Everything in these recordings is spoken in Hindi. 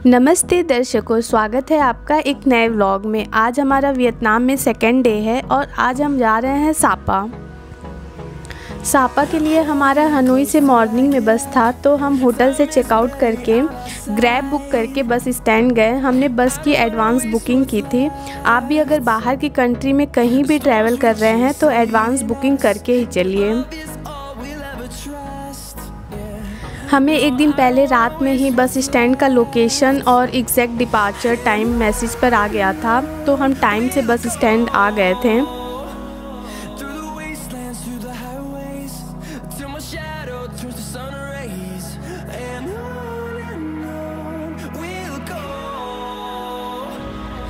नमस्ते दर्शकों, स्वागत है आपका एक नए व्लॉग में। आज हमारा वियतनाम में सेकेंड डे है और आज हम जा रहे हैं सापा। सापा के लिए हमारा हनोई से मॉर्निंग में बस था, तो हम होटल से चेकआउट करके ग्रैब बुक करके बस स्टैंड गए। हमने बस की एडवांस बुकिंग की थी। आप भी अगर बाहर की कंट्री में कहीं भी ट्रैवल कर रहे हैं तो एडवांस बुकिंग करके ही चलिए। हमें एक दिन पहले रात में ही बस स्टैंड का लोकेशन और एग्जैक्ट डिपार्चर टाइम मैसेज पर आ गया था, तो हम टाइम से बस स्टैंड आ गए थे।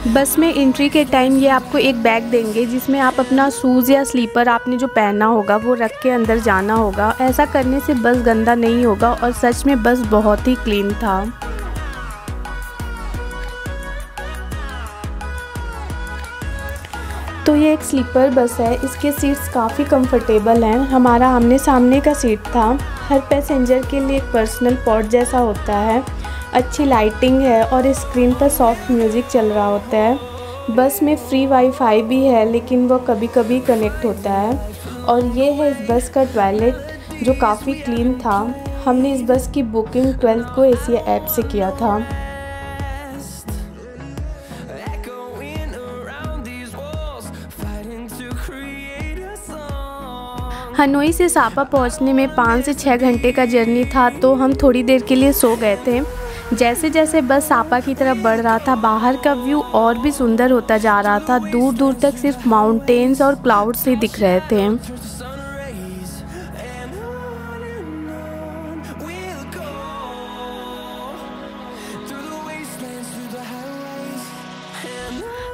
बस में एंट्री के टाइम ये आपको एक बैग देंगे जिसमें आप अपना शूज़ या स्लीपर आपने जो पहना होगा वो रख के अंदर जाना होगा। ऐसा करने से बस गंदा नहीं होगा और सच में बस बहुत ही क्लीन था। तो ये एक स्लीपर बस है, इसके सीट्स काफ़ी कंफर्टेबल हैं। हमारा आमने सामने का सीट था। हर पैसेंजर के लिए एक पर्सनल पॉट जैसा होता है। अच्छी लाइटिंग है और स्क्रीन पर सॉफ्ट म्यूज़िक चल रहा होता है। बस में फ्री वाईफाई भी है, लेकिन वो कभी कभी कनेक्ट होता है। और ये है इस बस का टॉयलेट जो काफ़ी क्लीन था। हमने इस बस की बुकिंग 12 को एशिया ऐप से किया था। हनोई से सापा पहुंचने में 5 से 6 घंटे का जर्नी था, तो हम थोड़ी देर के लिए सो गए थे। जैसे जैसे बस सापा की तरफ बढ़ रहा था, बाहर का व्यू और भी सुंदर होता जा रहा था। दूर दूर तक सिर्फ माउंटेन्स और क्लाउड्स ही दिख रहे थे।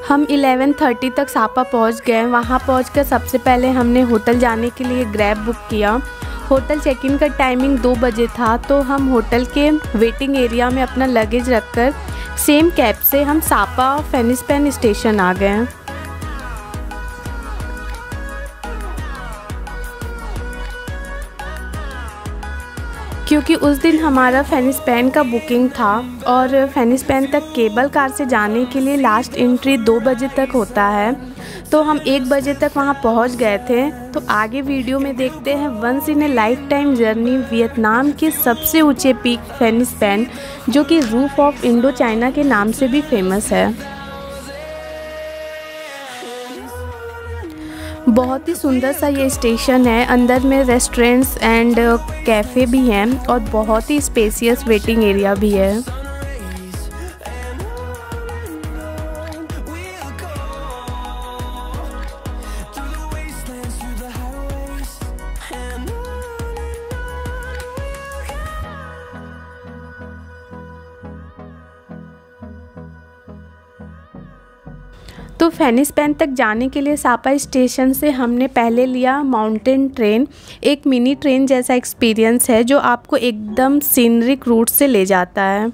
हम 11:30 तक सापा पहुंच गए। वहां पहुंचकर सबसे पहले हमने होटल जाने के लिए ग्रैब बुक किया। होटल चेक इन का टाइमिंग 2 बजे था, तो हम होटल के वेटिंग एरिया में अपना लगेज रखकर सेम कैब से हम सापा फेनिस्पैन स्टेशन आ गए। क्योंकि उस दिन हमारा फेनिस्पैन का बुकिंग था और फेनिस्पैन तक केबल कार से जाने के लिए लास्ट एंट्री 2 बजे तक होता है, तो हम 1 बजे तक वहां पहुंच गए थे। तो आगे वीडियो में देखते हैं once in a lifetime journey Vietnam के सबसे ऊंचे पीक फेनिस्पैन, जो कि रूफ ऑफ इंडो चाइना के नाम से भी फेमस है। बहुत ही सुंदर सा ये स्टेशन है। अंदर में रेस्टोरेंट्स एंड कैफ़े भी हैं और बहुत ही स्पेसियस वेटिंग एरिया भी है। तो फेनिस्पैन तक जाने के लिए सापा स्टेशन से हमने पहले लिया माउंटेन ट्रेन। एक मिनी ट्रेन जैसा एक्सपीरियंस है जो आपको एकदम सीनरिक रूट से ले जाता है।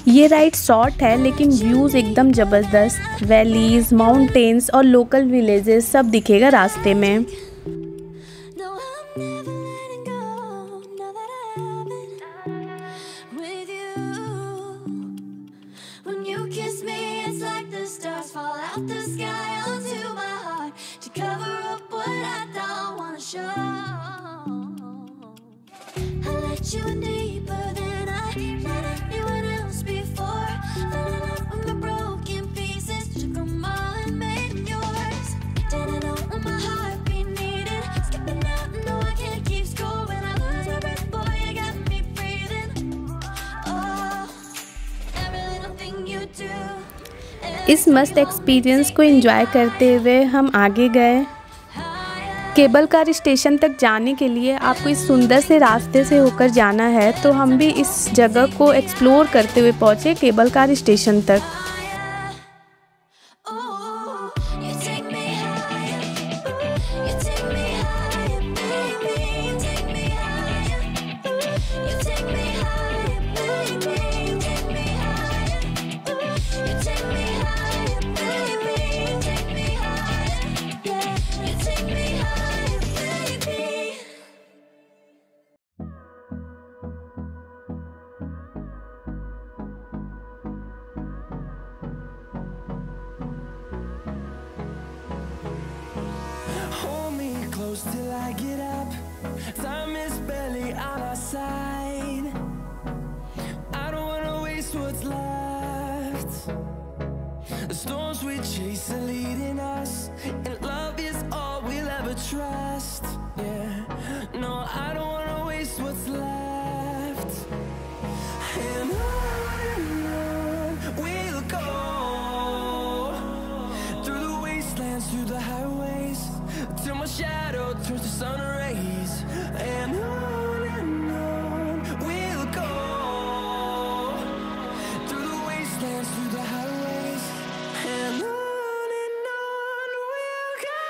ये राइड शॉर्ट है लेकिन व्यूज़ एकदम ज़बरदस्त। वैलीज, माउंटेन्स और लोकल विलेजेस सब दिखेगा रास्ते में। इस मस्त एक्सपीरियंस को एंजॉय करते हुए हम आगे गए। केबल कार स्टेशन तक जाने के लिए आपको इस सुंदर से रास्ते से होकर जाना है, तो हम भी इस जगह को एक्सप्लोर करते हुए पहुँचे केबल कार स्टेशन तक। Hold me close till I get up. Time is barely on our side. I don't wanna waste what's left. The storms we chase are leading us, and love is all we'll ever trust. Yeah, no, I don't wanna waste what's left. And on we'll go, through the wastelands, through the highways, till my shadow turns to sun rays. And on we'll go, through the wastelands, through the highways, and on we'll go.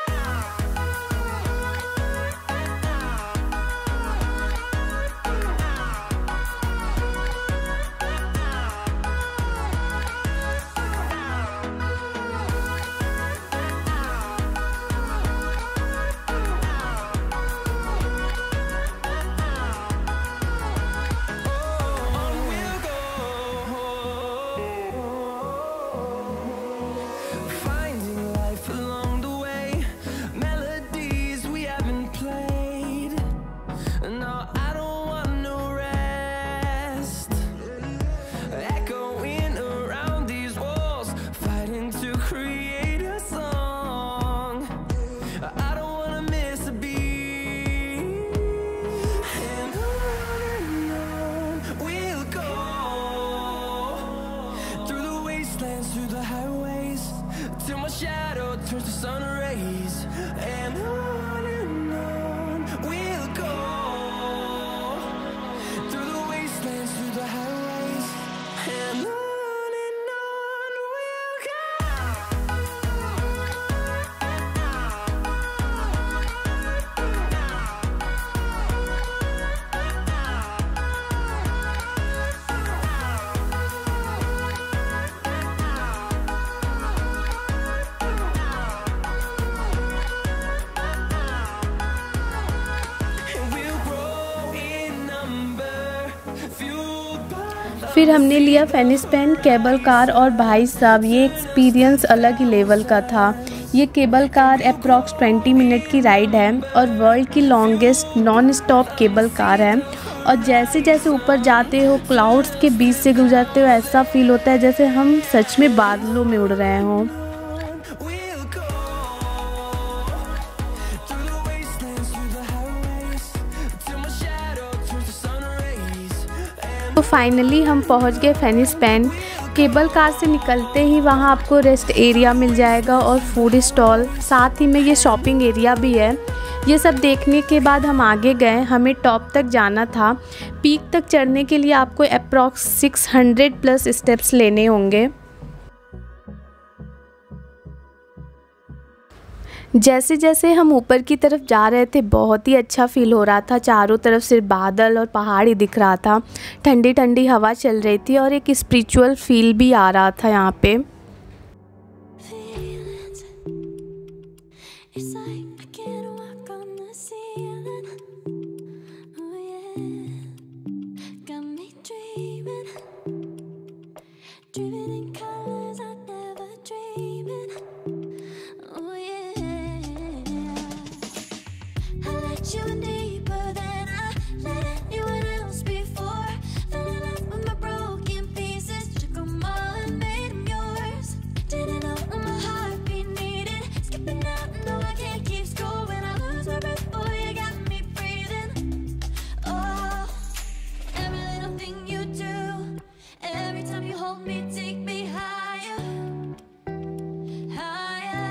Finding life along the way, melodies we haven't played. No, I don't want no rest. Echoing around these walls, fighting to create a song. I don't wanna miss a beat. And on we'll go, through the wastelands, through the highways, till my shadow turns to sun rays. And on we'll go, through the wastelands, through the highways, and on we'll go. And we'll grow in number, fueled by फिर हमने लिया फेनिस पेन, केबल कार, और भाई साहब ये एक्सपीरियंस अलग ही लेवल का था। ये केबल कार अप्रॉक्स 20 मिनट की राइड है और वर्ल्ड की longest non stop cable car है। और जैसे जैसे ऊपर जाते हो, क्लाउड्स के बीच से गुजरते हो, ऐसा फील होता है जैसे हम सच में बादलों में उड़ रहे हों। we'll go, through the wastelands, through the highways, till my shadow turns to sun rays. And तो फाइनली हम पहुंच गए फेनिस पेन। केबल कार से निकलते ही वहां आपको रेस्ट एरिया मिल जाएगा और फूड स्टॉल, साथ ही में ये शॉपिंग एरिया भी है। ये सब देखने के बाद हम आगे गए। हमें टॉप तक जाना था। पीक तक चढ़ने के लिए आपको अप्रॉक्स 600 प्लस स्टेप्स लेने होंगे। जैसे जैसे हम ऊपर की तरफ जा रहे थे, बहुत ही अच्छा फील हो रहा था। चारों तरफ सिर्फ बादल और पहाड़ ही दिख रहा था। ठंडी ठंडी हवा चल रही थी और एक स्पिरिचुअल फील भी आ रहा था यहाँ पे। feelings. It's like I can't walk on the ceiling. Oh yeah, got me dreaming, dreaming in colors I never dreamed in. Oh yeah, I let you in deeper than I let anyone else before. Fell in love with my broken pieces, took 'em all and made 'em yours. Didn't know what my heartbeat needed, skipping out, no I can't keep score when I lose my breath, boy you got me breathing. Oh, every little thing you do, every time you hold me, take me higher, higher.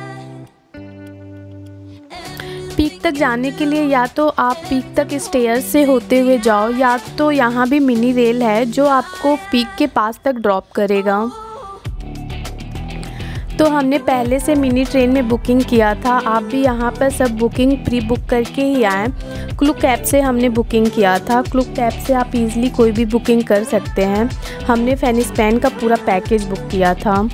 Peak तक जाने के लिए या तो आप पीक तक स्टेयर से होते हुए जाओ, या तो यहाँ भी मिनी रेल है जो आपको पीक के पास तक ड्रॉप करेगा। तो हमने पहले से मिनी ट्रेन में बुकिंग किया था। आप भी यहाँ पर सब बुकिंग प्री बुक करके ही आएँ। क्लूक ऐप से हमने बुकिंग किया था। क्लूक ऐप से आप इजीली कोई भी बुकिंग कर सकते हैं। हमने फेनिस पेन का पूरा पैकेज बुक किया था।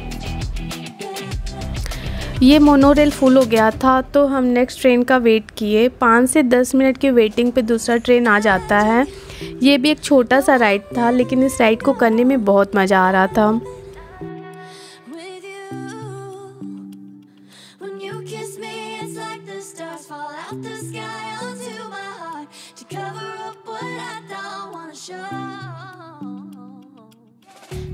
ये मोनोरेल फुल हो गया था तो हम नेक्स्ट ट्रेन का वेट किए। 5 से 10 मिनट की वेटिंग पे दूसरा ट्रेन आ जाता है। ये भी एक छोटा सा राइड था, लेकिन इस राइड को करने में बहुत मज़ा आ रहा था। With you, when you kiss me, it's like the stars fall. out the sky onto my heart to cover up what I don't wanna show.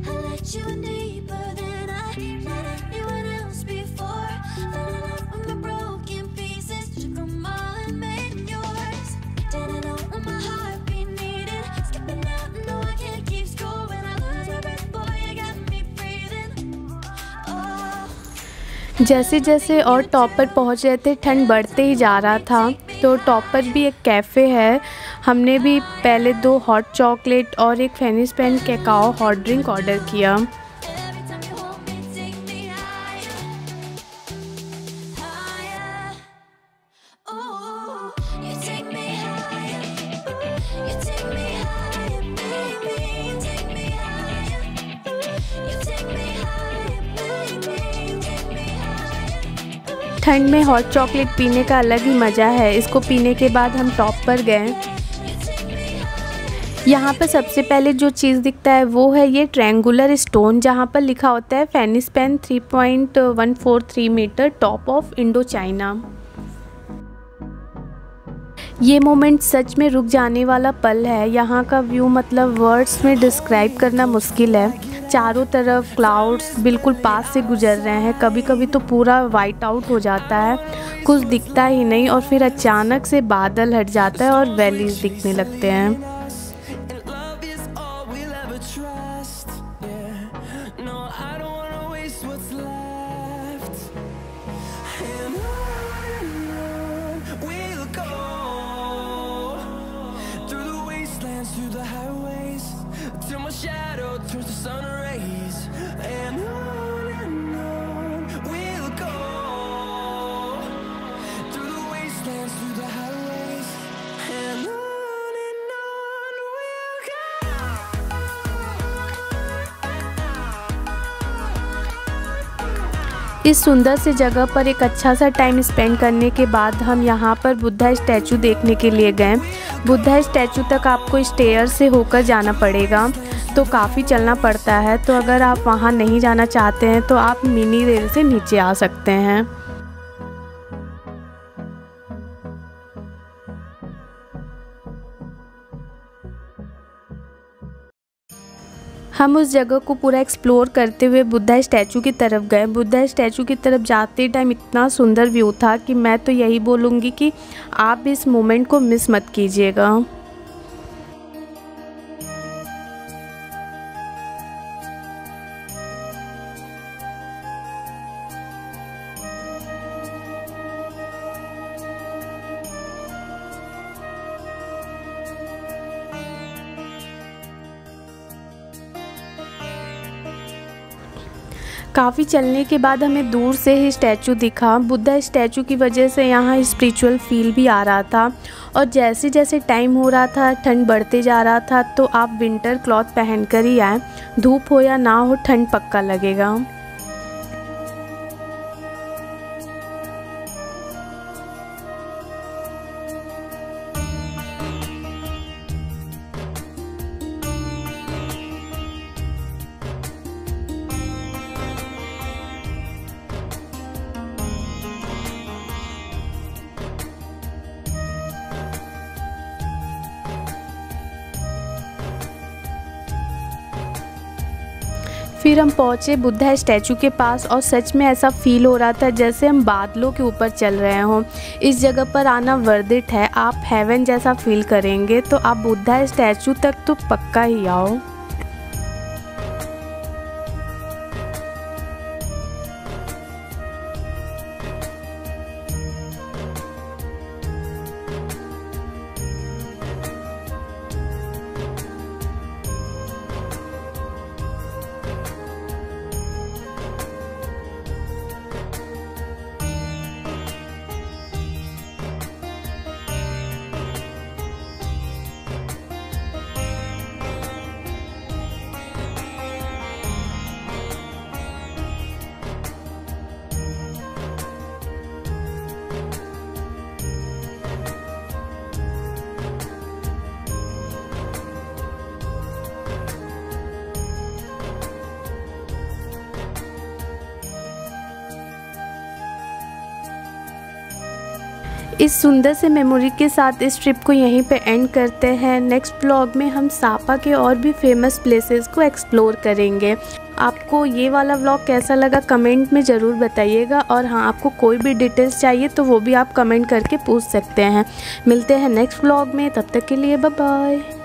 I let you in deeper than I let anyone else before. Fell in love with my broken pieces, took them all and made them yours. Didn't know what my heartbeat needed, skipping out, no I can't keep score. When I lose my breath, boy, you got me breathing. Oh. जैसे जैसे और टॉप पर पहुँच रहे थे ठंड बढ़ते ही जा रहा था। तो टॉप पर भी एक कैफ़े है। हमने भी पहले 2 हॉट चॉकलेट और एक फेनिस पेन कैकाओ हॉट ड्रिंक ऑर्डर किया। Every time you hold me, take me higher, higher. Oh, you take me higher. You take me higher, baby. You take me higher. You take me higher, baby. You take me higher. ठंड में हॉट चॉकलेट पीने का अलग ही मज़ा है। इसको पीने के बाद हम टॉप पर गए। यहाँ पर सबसे पहले जो चीज़ दिखता है वो है ये ट्रायंगुलर स्टोन, जहाँ पर लिखा होता है Fansipan 3.143 metre top of Indochina. ये मोमेंट सच में रुक जाने वाला पल है। यहाँ का व्यू मतलब वर्ड्स में डिस्क्राइब करना मुश्किल है। चारों तरफ क्लाउड्स बिल्कुल पास से गुजर रहे हैं। कभी कभी तो पूरा वाइट आउट हो जाता है, कुछ दिखता ही नहीं, और फिर अचानक से बादल हट जाता है और वैलीज दिखने लगते हैं। And love is all we'll ever trust. Yeah, no, I don't wanna waste what's left. And on we'll go through the wastelands, through the highways, till my shadow turns to sun rays. And on we'll go through the wastelands, through the highways, and on we'll go. इस सुंदर से जगह पर एक अच्छा सा टाइम स्पेंड करने के बाद हम यहाँ पर बुद्धा स्टैचू देखने के लिए गए। बुद्धा स्टैचू तक आपको स्टेयर से होकर जाना पड़ेगा, तो काफ़ी चलना पड़ता है। तो अगर आप वहाँ नहीं जाना चाहते हैं तो आप मिनी रेल से नीचे आ सकते हैं। हम उस जगह को पूरा एक्सप्लोर करते हुए बुद्धा स्टैचू की तरफ गए। बुद्धा स्टैचू की तरफ जाते टाइम इतना सुंदर व्यू था कि मैं तो यही बोलूँगी कि आप इस मोमेंट को मिस मत कीजिएगा। काफ़ी चलने के बाद हमें दूर से ही स्टैचू दिखा। बुद्धा स्टैचू की वजह से यहाँ स्पिरिचुअल फील भी आ रहा था। और जैसे जैसे टाइम हो रहा था, ठंड बढ़ते जा रहा था, तो आप विंटर क्लॉथ पहन कर ही आए। धूप हो या ना हो, ठंड पक्का लगेगा। फिर हम पहुँचे बुद्धा स्टैचू के पास और सच में ऐसा फील हो रहा था जैसे हम बादलों के ऊपर चल रहे हों। इस जगह पर आना वर्थ इट है। आप हेवन जैसा फील करेंगे, तो आप बुद्धा स्टैचू तक तो पक्का ही आओ। इस सुंदर से मेमोरी के साथ इस ट्रिप को यहीं पे एंड करते हैं। नेक्स्ट ब्लॉग में हम सापा के और भी फेमस प्लेसेस को एक्सप्लोर करेंगे। आपको ये वाला व्लॉग कैसा लगा कमेंट में ज़रूर बताइएगा, और हाँ, आपको कोई भी डिटेल्स चाहिए तो वो भी आप कमेंट करके पूछ सकते हैं। मिलते हैं नेक्स्ट व्लॉग में, तब तक के लिए बाय बाय।